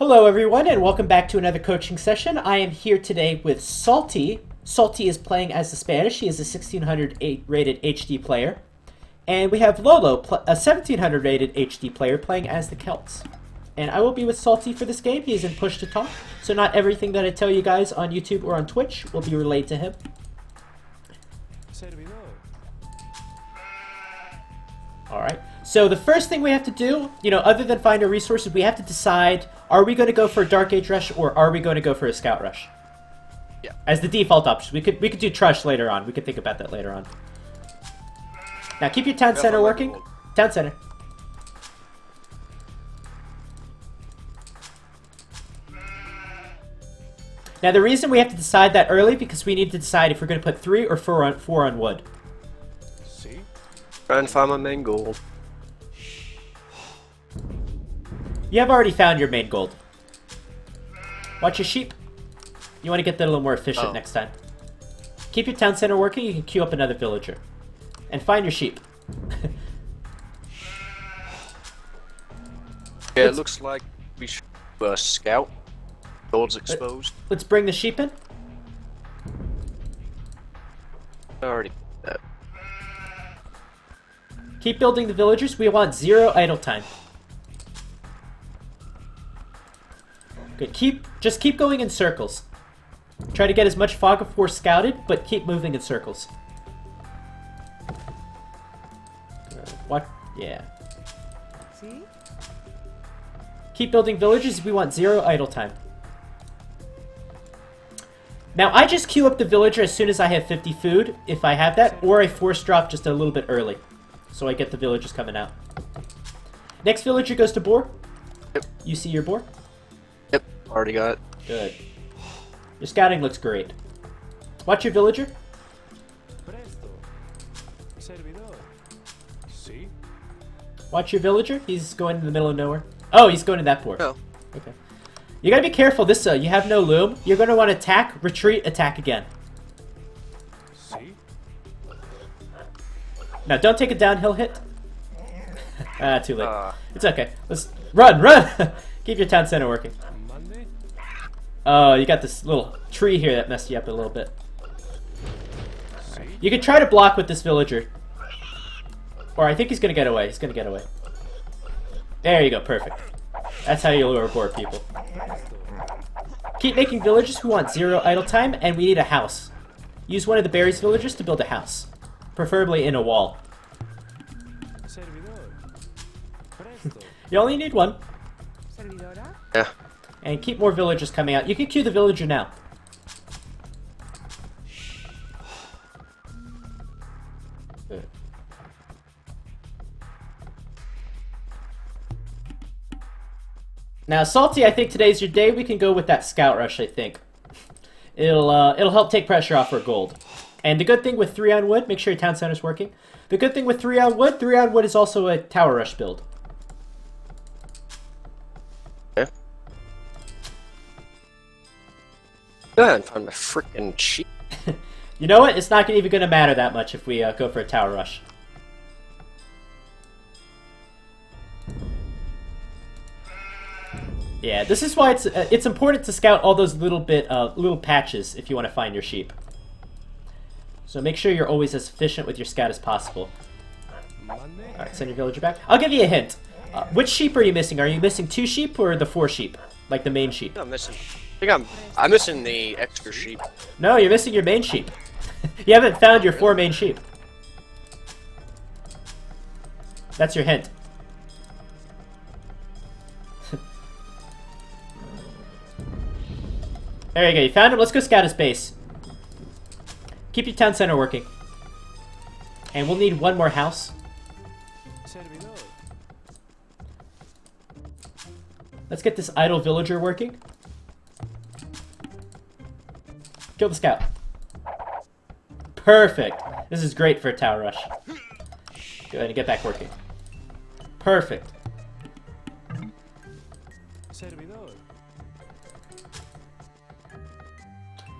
Hello everyone and welcome back to another coaching session. I am here today with Salty. Salty is playing as the Spanish. He is a 1600 rated HD player. And we have Lolo, a 1700 rated HD player, playing as the Celts. And I will be with Salty for this game. He is in push to talk, so not everything that I tell you guys on YouTube or on Twitch will be relayed to him. Alright, so the first thing we have to do, other than find our resources, we have to decide, are we going to go for a Dark Age rush or are we going to go for a Scout rush? Yeah. As the default option. We could do Trush later on. We could think about that later on. Now keep your town center working. Town center. Now the reason we have to decide that early because we need to decide if we're going to put 3 or 4 on wood. Try and find my main gold. You have already found your main gold. Watch your sheep. You want to get that a little more efficient next time. Keep your town center working, you can queue up another villager. And find your sheep. Yeah, it looks like we should scout. Gold's exposed. Let's bring the sheep in. I already did that. Keep building the villagers. We want 0 idle time. Good. Just keep going in circles. Try to get as much Fog of War scouted, but keep moving in circles. What? Yeah. See? Keep building villages. We want 0 idle time. Now, I just queue up the villager as soon as I have 50 food, if I have that, or I force drop just a little bit early. So I get the villagers coming out. Next villager goes to boar. Yep. You see your boar? Yep, already got it. Good. Your scouting looks great. Watch your villager. Watch your villager. He's going in the middle of nowhere. Oh, he's going to that boar. Oh. Okay. You gotta be careful. This, you have no loom. You're gonna want to attack, retreat, attack again. Now, don't take a downhill hit. Too late. It's okay. Let's run! Keep your town center working. Oh, you got this little tree here that messed you up a little bit. Right. You could try to block with this villager. Or I think he's gonna get away. He's gonna get away. There you go. Perfect. That's how you lure board people. Keep making villagers who want 0 idle time, and we need a house. Use one of the berries villagers to build a house. Preferably in a wall. You only need 1. Yeah. And keep more villagers coming out. You can queue the villager now. Good. Now, Salty, I think today's your day. We can go with that scout rush, I think. It'll help take pressure off our gold. And the good thing with 3 on wood, make sure your town center's working. The good thing with 3 on wood is also a tower rush build. Okay. Go ahead and find my freaking sheep. You know what? It's not even going to matter that much if we go for a tower rush. Yeah, this is why it's important to scout all those little patches if you want to find your sheep. So make sure you're always as efficient with your scout as possible. Alright, send your villager back. I'll give you a hint. Which sheep are you missing? Are you missing 2 sheep or the 4 sheep? Like the main sheep? I'm missing. I think I'm missing the extra sheep. No, you're missing your main sheep. You haven't found your 4 main sheep. That's your hint. There you go. You found him. Let's go scout his base. Keep your town center working. And we'll need 1 more house. Let's get this idle villager working. Kill the scout. Perfect. This is great for a tower rush. Go ahead and get back working. Perfect.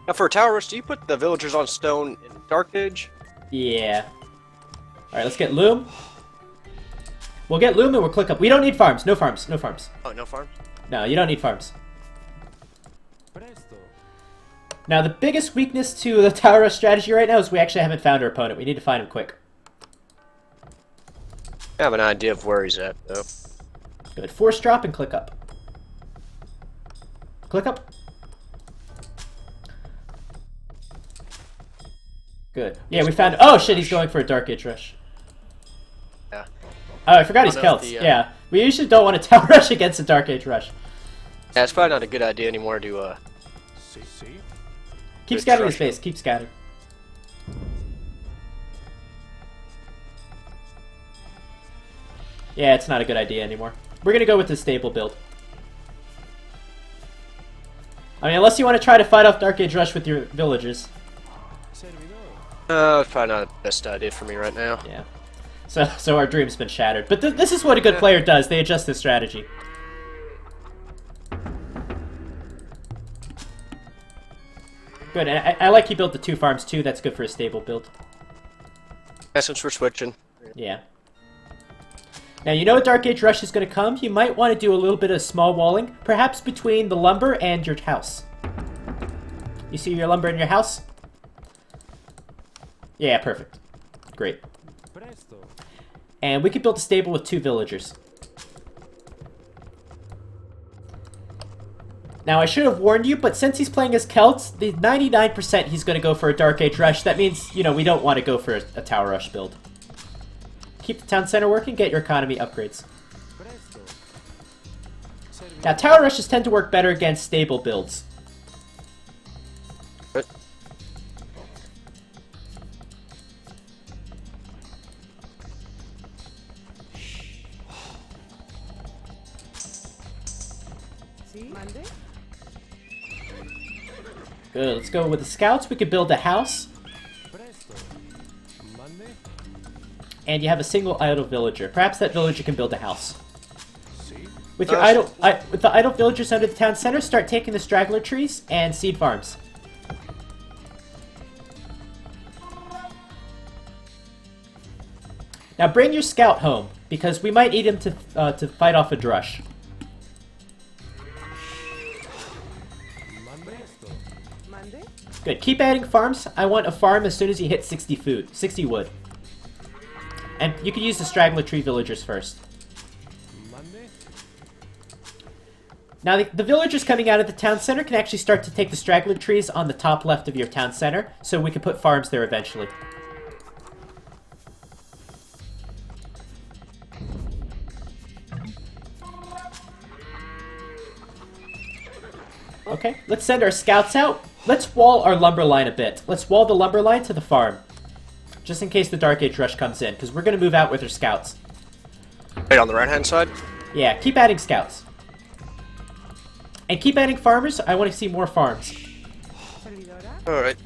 Now for a tower rush, do you put the villagers on stone in Dark Age? Yeah. Alright, let's get loom. We'll get loom and we'll click up. We don't need farms. No farms. No farms. Oh, no farms? No, you don't need farms. Now, the biggest weakness to the tower rush strategy right now is we actually haven't found our opponent. We need to find him quick. I have an idea of where he's at, though. Good. Force drop and click up. Click up. Good. Yeah, we found... Oh, shit, he's going for a Dark Age rush. Yeah. Oh, I forgot he's Celts. Yeah. We usually don't want to tower rush against a Dark Age rush. Yeah, it's probably not a good idea anymore to, Keep scouting his base. Keep scouting. Yeah, it's not a good idea anymore. We're gonna go with the stable build. I mean, unless you want to try to fight off Dark Age Rush with your villagers. It's probably not the best idea for me right now. Yeah. So our dream's been shattered. But this is what a good player does. They adjust their strategy. Good, and I like you built the 2 farms too. That's good for a stable build. Yeah, since we're switching. Yeah. Now, you know a Dark Age Rush is going to come. You might want to do a little bit of small walling, perhaps between the lumber and your house. You see your lumber in your house? Yeah, perfect. Great. And we could build a stable with 2 villagers. Now, I should have warned you, but since he's playing as Celts, the 99% he's going to go for a Dark Age Rush. That means, you know, we don't want to go for a Tower Rush build. Keep the town center working, get your economy upgrades. Now, Tower Rushes tend to work better against stable builds. Good, let's go with the scouts. We could build a house. And you have a single idle villager. Perhaps that villager can build a house. With your with the idle villagers under the town center, start taking the straggler trees and seed farms. Now bring your scout home, because we might need him to fight off a drush. Good. Keep adding farms. I want a farm as soon as you hit 60 wood. And you can use the straggler tree villagers first. Now the villagers coming out of the town center can actually start to take the straggler trees on the top left of your town center, so we can put farms there eventually. Okay, let's send our scouts out. Let's wall our lumber line a bit. Let's wall the lumber line to the farm. Just in case the Dark Age Rush comes in, because we're going to move out with our scouts. Right on the right-hand side? Yeah, keep adding scouts. And keep adding farmers. I want to see more farms. Alright.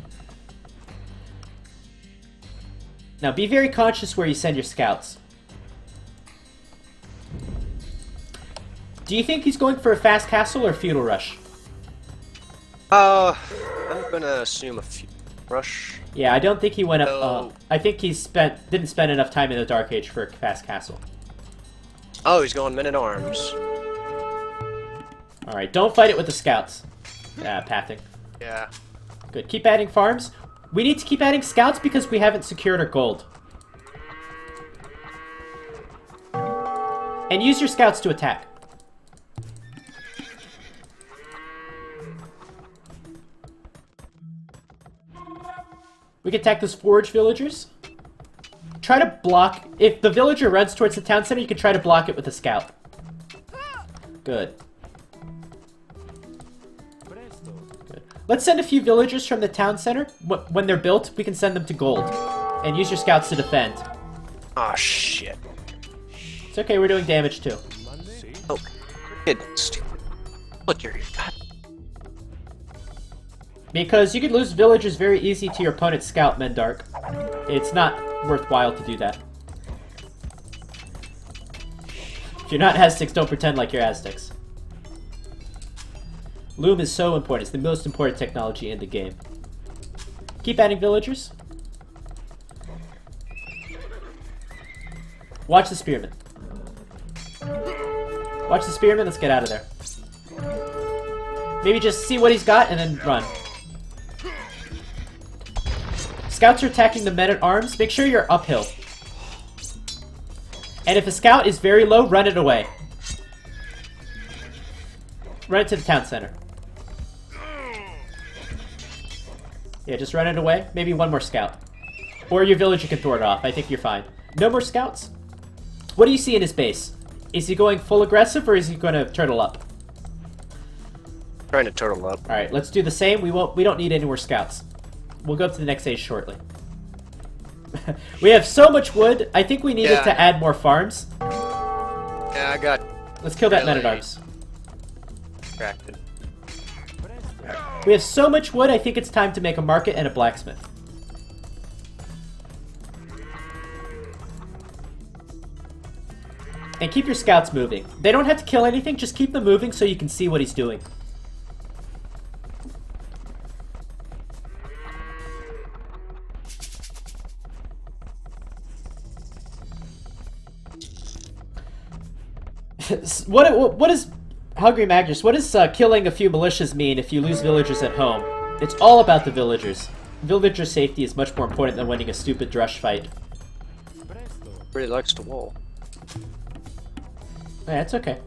Now, be very conscious where you send your scouts. Do you think he's going for a fast castle or feudal rush? I'm gonna assume a few rush. Yeah, I don't think he went up. I think he didn't spend enough time in the Dark Age for a fast castle. Oh, he's going men-at-arms. Alright, don't fight it with the scouts. Pathing. Yeah. Good. Keep adding farms. We need to keep adding scouts because we haven't secured our gold. And use your scouts to attack. We can attack those forage villagers. Try to block... If the villager runs towards the town center, you can try to block it with a scout. Good. Good. Let's send a few villagers from the town center. When they're built, we can send them to gold. And use your scouts to defend. Oh, shit. It's okay, we're doing damage too. Oh, kid, stupid. Look, you're... Because you could lose villagers very easy to your opponent's scout, Mendark. It's not worthwhile to do that. If you're not Aztecs, don't pretend like you're Aztecs. Loom is so important. It's the most important technology in the game. Keep adding villagers. Watch the spearmen. Watch the spearmen. Let's get out of there. Maybe just see what he's got and then run. Scouts are attacking the men-at-arms. Make sure you're uphill. And if a scout is very low, run it away. Run it to the town center. Yeah, just run it away. Maybe one more scout. Or your villager can throw it off. I think you're fine. No more scouts? What do you see in his base? Is he going full aggressive or is he going to turtle up? Trying to turtle up. Alright, let's do the same. We don't need any more scouts. We'll go up to the next stage shortly. We have so much wood. I think we needed to add more farms. Yeah, I got... Let's kill that man-at-arms. Distracted. We have so much wood, I think it's time to make a market and a blacksmith. And keep your scouts moving. They don't have to kill anything, just keep them moving so you can see what he's doing. What is Hungry Magnus? What does killing a few militias mean if you lose villagers at home? It's all about the villagers. Villager safety is much more important than winning a stupid drush fight. Really likes to wall. Yeah, it's okay.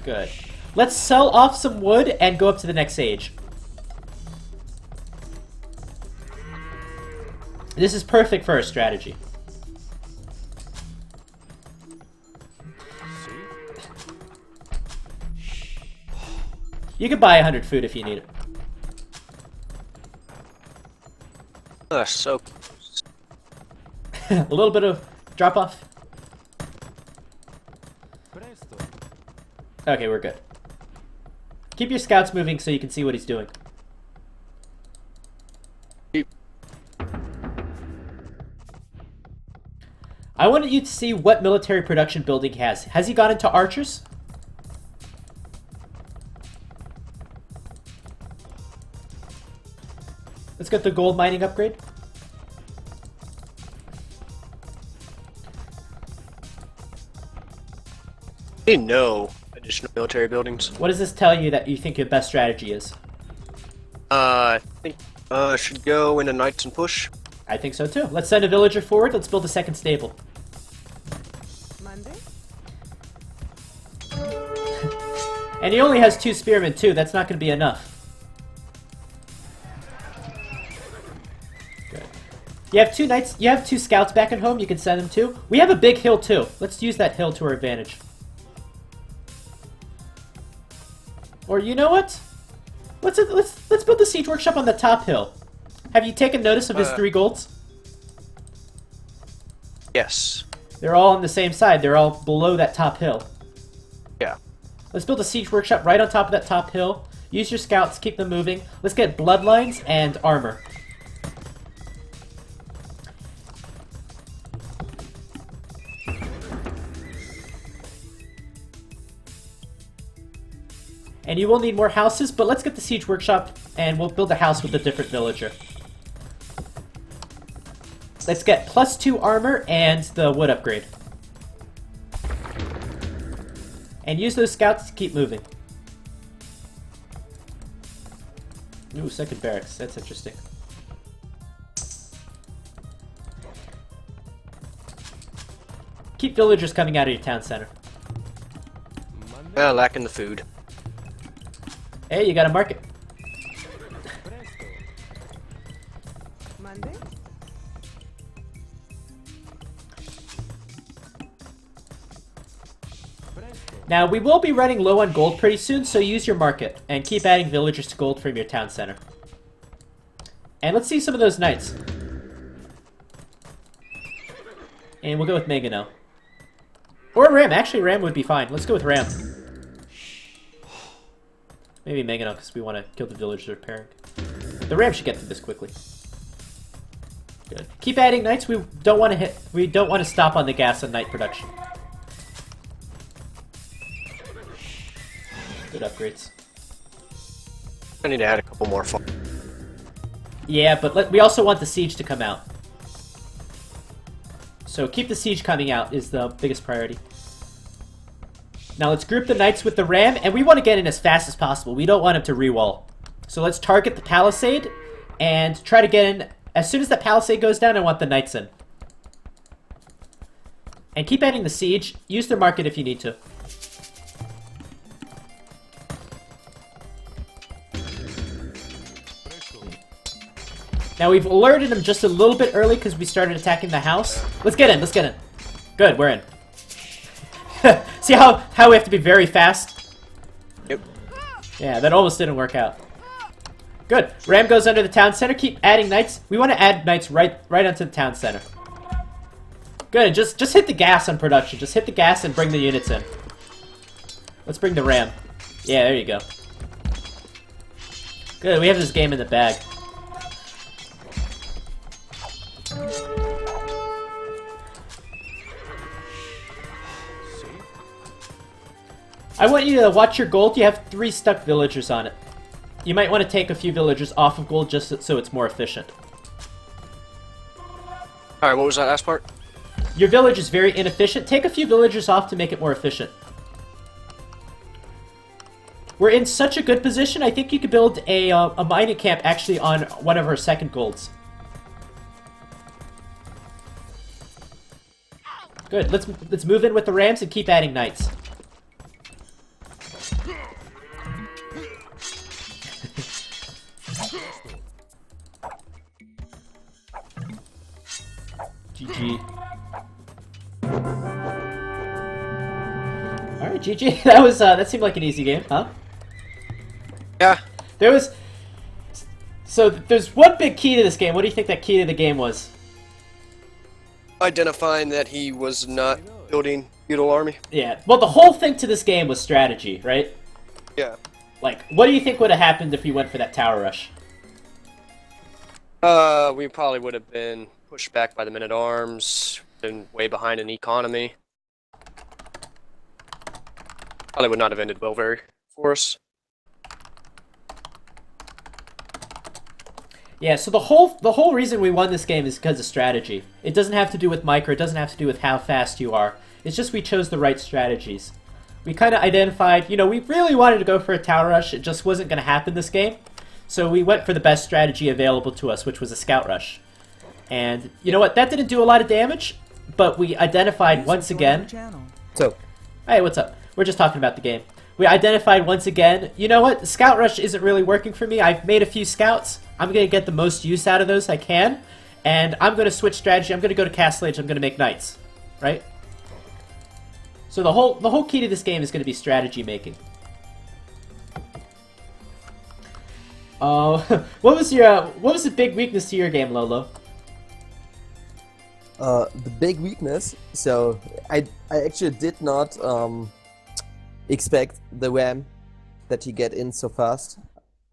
Good. Let's sell off some wood and go up to the next age. This is perfect for our strategy. You can buy 100 food if you need it. So A little bit of drop off. Okay, we're good. Keep your scouts moving so you can see what he's doing. I wanted you to see what military production building he has. Has he gone into archers? Let's get the gold mining upgrade. I didn't know additional military buildings. What does this tell you that you think your best strategy is? I think should go into knights and push. I think so too. Let's send a villager forward. Let's build a second stable. Monday? And he only has 2 spearmen too. That's not going to be enough. Good. You have 2 knights. You have 2 scouts back at home. You can send them to. We have a big hill too. Let's use that hill to our advantage. Or you know what? Let's build the siege workshop on the top hill. Have you taken notice of his 3 golds? Yes. They're all on the same side. They're all below that top hill. Yeah. Let's build a siege workshop right on top of that top hill. Use your scouts, keep them moving. Let's get bloodlines and armor. And you will need more houses, but let's get the siege workshop and we'll build a house with a different villager. Let's get +2 armor and the wood upgrade. And use those scouts to keep moving. Ooh, second barracks. That's interesting. Keep villagers coming out of your town center. Lacking the food. Hey, you got a market. Monday? Now, we will be running low on gold pretty soon, so use your market and keep adding villagers to gold from your town center. And let's see some of those knights. And we'll go with Megano. Or Ram. Actually, Ram would be fine. Let's go with Ram. Maybe Megano, because we want to kill the villagers repairing. The Ram should get through this quickly. Good. Keep adding knights. We don't want to hit. We don't want to stop on the gas on knight production. Good upgrades. I need to add a couple more. Yeah, but we also want the siege to come out. So keep the siege coming out is the biggest priority. Now let's group the knights with the ram, and we want to get in as fast as possible. We don't want him to re-wall. So let's target the palisade and try to get in. As soon as the palisade goes down, I want the knights in. And keep adding the siege. Use their market if you need to. Now we've alerted them just a little bit early because we started attacking the house. Let's get in, let's get in. Good, we're in. See how we have to be very fast? Yep. Yeah, that almost didn't work out. Good. Ram goes under the town center. Keep adding knights. We want to add knights right onto the town center. Good, and just hit the gas on production. Just hit the gas and bring the units in. Let's bring the ram. Yeah, there you go. Good, we have this game in the bag. I want you to watch your gold. You have 3 stuck villagers on it. You might want to take a few villagers off of gold just so it's more efficient. Alright, what was that last part? Your village is very inefficient. Take a few villagers off to make it more efficient. We're in such a good position, I think you could build a mining camp actually on one of our second golds. Good, let's move in with the rams and keep adding knights. GG. Alright, GG. That seemed like an easy game, huh? Yeah. There's one big key to this game. What do you think that key to the game was? Identifying that he was not building feudal army. Yeah. Well, the whole thing to this game was strategy, right? Yeah. Like, what do you think would have happened if we went for that tower rush? We probably would have been pushed back by the men-at-arms, been way behind in economy. Probably would not have ended well very for us. Yeah, so the whole reason we won this game is because of strategy. It doesn't have to do with micro, it doesn't have to do with how fast you are. It's just we chose the right strategies. We kind of identified, we really wanted to go for a tower rush, it just wasn't going to happen this game. So we went for the best strategy available to us, which was a scout rush. And you know what, that didn't do a lot of damage, but we identified once again... So, hey, what's up? We're just talking about the game. We identified once again, you know what, the scout rush isn't really working for me. I've made a few scouts. I'm going to get the most use out of those I can. And I'm going to switch strategy. I'm going to go to Castle Age. I'm going to make knights. Right? So the whole key to this game is going to be strategy making. What was the big weakness to your game, Lolo? the big weakness, so I actually did not expect the ram that he get in so fast.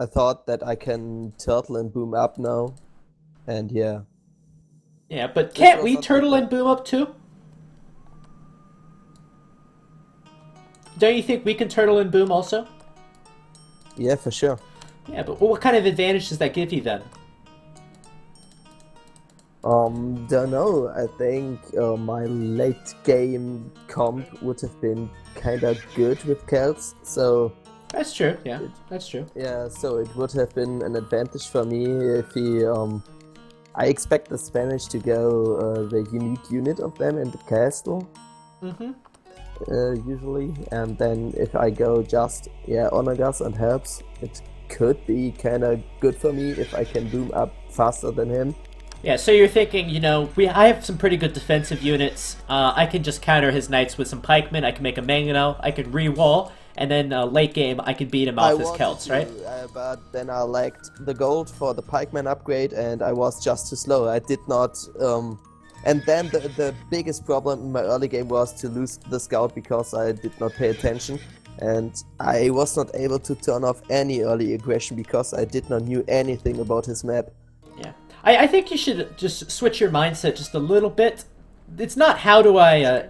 I thought that I can turtle and boom up now, and yeah. Yeah, but can't we turtle and boom up too? Don't you think we can turtle and boom also? Yeah, for sure. Yeah, but what kind of advantage does that give you then? Don't know. I think my late game comp would have been kinda good with Celts, so... That's true, yeah, that's true. Yeah, so it would have been an advantage for me if he... I expect the Spanish to go the unique unit of them in the castle. Mm-hmm. Usually, and then if I go just, Onagas and helps, it could be kinda good for me if I can boom up faster than him. Yeah, so you're thinking, you know, I have some pretty good defensive units. I can just counter his knights with some pikemen. I can make a mangonel. I can re-wall, and then late game I can beat him off his Celts, right? But then I lacked the gold for the pikeman upgrade, and I was just too slow. I did not. And then the biggest problem in my early game was to lose the scout because I did not pay attention, and I was not able to turn off any early aggression because I did not knew anything about his map. Yeah. I think you should just switch your mindset just a little bit. It's not how do I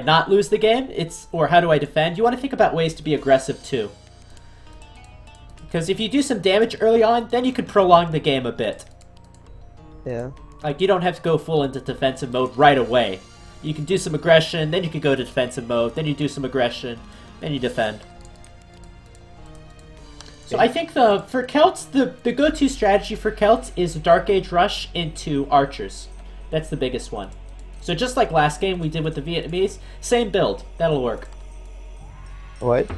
not lose the game, or how do I defend. You want to think about ways to be aggressive too. Because if you do some damage early on, then you could prolong the game a bit. Yeah. Like, you don't have to go full into defensive mode right away. You can do some aggression, then you can go to defensive mode, then you do some aggression, then you defend. So I think for Celts, the go-to strategy for Celts is Dark Age Rush into Archers. That's the biggest one. So just like last game we did with the Vietnamese, same build. That'll work. Alright.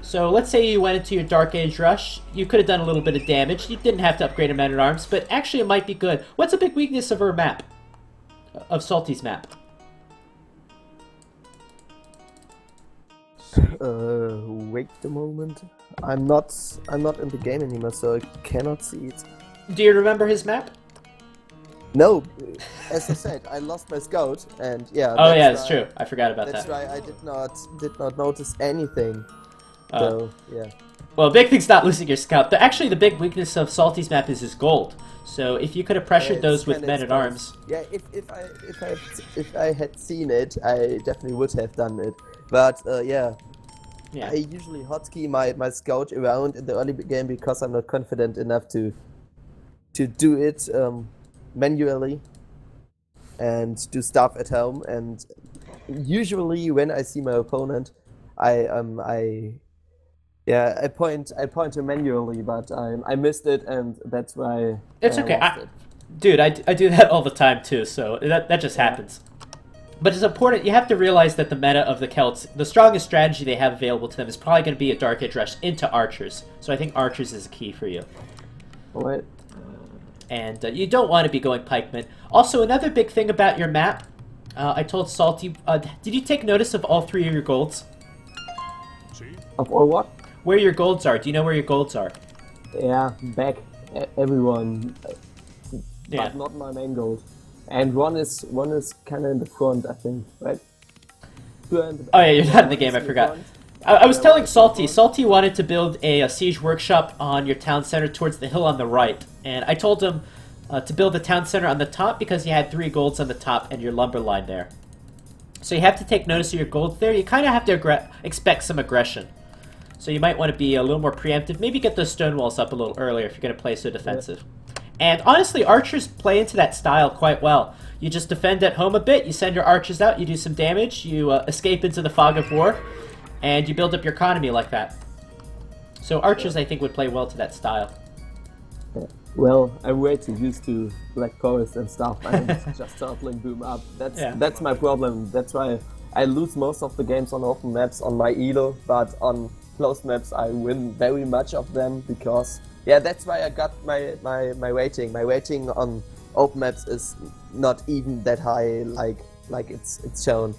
So let's say you went into your Dark Age Rush. You could have done a little bit of damage. You didn't have to upgrade a Man-at-Arms, but actually it might be good. What's a big weakness of her map? Of Salty's map? Wait a moment. I'm not in the game anymore, so I cannot see it. Do you remember his map? No, as I said, I lost my scout, and yeah. Oh yeah, it's true. I forgot about that's that. why I did not notice anything. So yeah. Well, big thing's not losing your scout. But actually, the big weakness of Salty's map is his gold. So if you could have pressured those with Men-at-Arms. Yeah, if I had seen it, I definitely would have done it. But yeah. Yeah. I usually hotkey my scout around in the early game because I'm not confident enough to do it manually and do stuff at home. And usually when I see my opponent, I point him manually, but I missed it, and that's why. It's okay, dude. I do that all the time too. So that just happens. But it's important, you have to realize that the meta of the Celts, the strongest strategy they have available to them is probably going to be a Dark Age Rush into Archers. So I think Archers is key for you. What? And you don't want to be going Pikemen. Also, another big thing about your map, I told Salty, did you take notice of all three of your golds? Of all what? Where your golds are. Do you know where your golds are? Yeah, back. Everyone. Yeah. But not my main gold. And one is kind of in the front, I think, right? Oh yeah, you're not in the game, I forgot. I was telling Salty. Salty wanted to build a siege workshop on your town center towards the hill on the right. And I told him to build the town center on the top because you had 3 golds on the top and your lumber line there. So you have to take notice of your golds there. You kind of have to expect some aggression. So you might want to be a little more preemptive. Maybe get those stone walls up a little earlier if you're going to play so defensive. Yeah. And honestly, Archers play into that style quite well. You just defend at home a bit, you send your Archers out, you do some damage, you escape into the fog of war, and you build up your economy like that. So Archers, I think, would play well to that style. Well, I'm way too used to Black Forest and stuff. I'm just turtling boom up. That's my problem. That's why I lose most of the games on open maps on my elo, but on closed maps I win very much of them because... Yeah, that's why I got my rating. My rating on open maps is not even that high, like it's shown.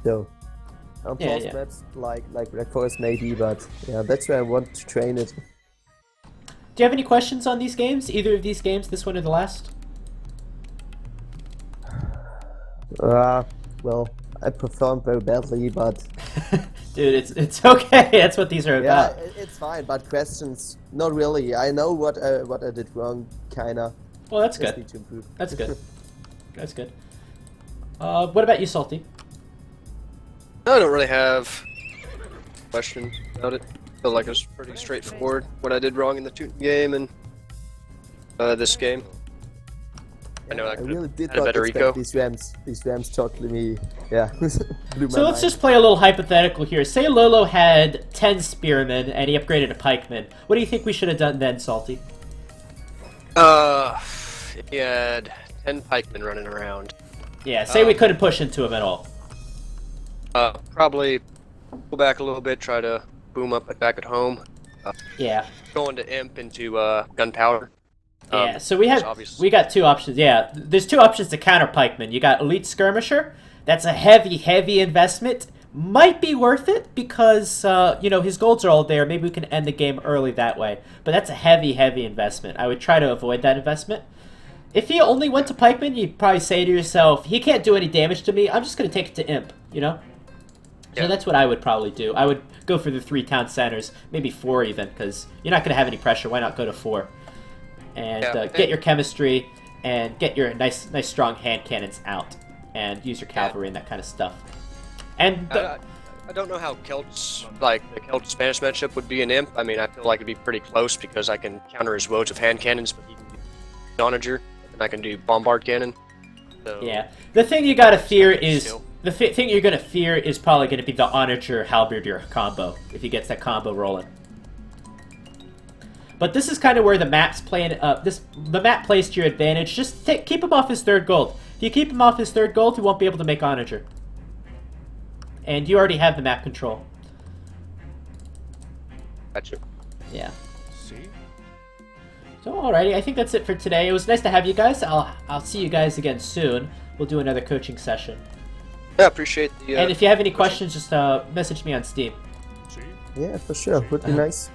So on closed maps, like Black Forest maybe, but yeah, that's where I want to train it. Do you have any questions on these games? Either of these games, this one or the last? Well, I performed very badly, but. Dude, it's okay. That's what these are about. Yeah, it's fine. But questions, not really. I know what I did wrong, kinda. Well, that's good. Need to improve. That's good. That's good. What about you, Salty? I don't really have questions about it. I feel like it was pretty straightforward what I did wrong in the game and this game. I know I really did had a not better expect eco. These Rams totally me. Yeah. Blew my So let's mind. just play a little hypothetical here. Say Lolo had 10 spearmen and he upgraded a pikeman. What do you think we should have done then, Salty? He had 10 pikemen running around. Yeah, say we couldn't push into him at all. Probably go back a little bit, try to boom up back at home. Yeah. Going to imp into gunpowder. Yeah, so we got 2 options. Yeah, there's 2 options to counter pikemen. You got elite skirmisher. That's a heavy investment. Might be worth it because his golds are all there. Maybe we can end the game early that way. But that's a heavy investment. I would try to avoid that investment. If you only went to pikemen, you'd probably say to yourself, he can't do any damage to me. I'm just going to take it to imp, So that's what I would probably do. I would go for the 3 town centers, maybe 4 even, because you're not going to have any pressure. Why not go to 4? And get your chemistry and get your nice strong hand cannons out and use your cavalry and that kind of stuff. And I don't know how Celts, like the Celt Spanish matchup would be an imp. I mean, I feel like it'd be pretty close because I can counter his woes of hand cannons, but he can do Onager, and I can do bombard cannon. So, Yeah. The thing you gotta fear kind of is skill. the thing you're gonna fear is probably gonna be the Onager Halberdier combo if he gets that combo rolling. But this is kind of where the map's playing. The map plays to your advantage. Just keep him off his third gold. If you keep him off his third gold, he won't be able to make Onager. And you already have the map control. Gotcha. Yeah. So alrighty, I think that's it for today. It was nice to have you guys. I'll see you guys again soon. We'll do another coaching session. Yeah, appreciate the. And if you have any questions, just message me on Steam. Yeah, for sure. Would be nice.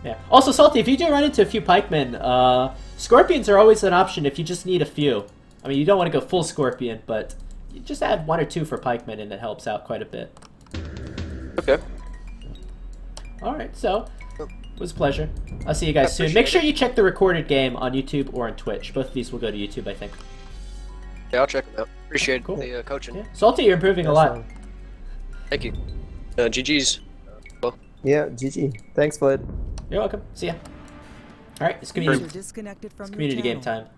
Yeah. Also, Salty, if you do run into a few pikemen, scorpions are always an option if you just need a few. I mean, you don't want to go full scorpion, but you just add 1 or 2 for pikemen, and it helps out quite a bit. Okay. Alright, so it was a pleasure. I'll see you guys soon. appreciate Make sure you check the recorded game on YouTube or on Twitch. Both of these will go to YouTube, I think. Yeah, I'll check them out. Appreciate Cool. the coaching. Yeah. Salty, you're improving a lot. Thank you. GG's. Yeah, GG. Thanks for it. You're welcome. See ya. Alright, it's User community, disconnected from it's your community game channel. time.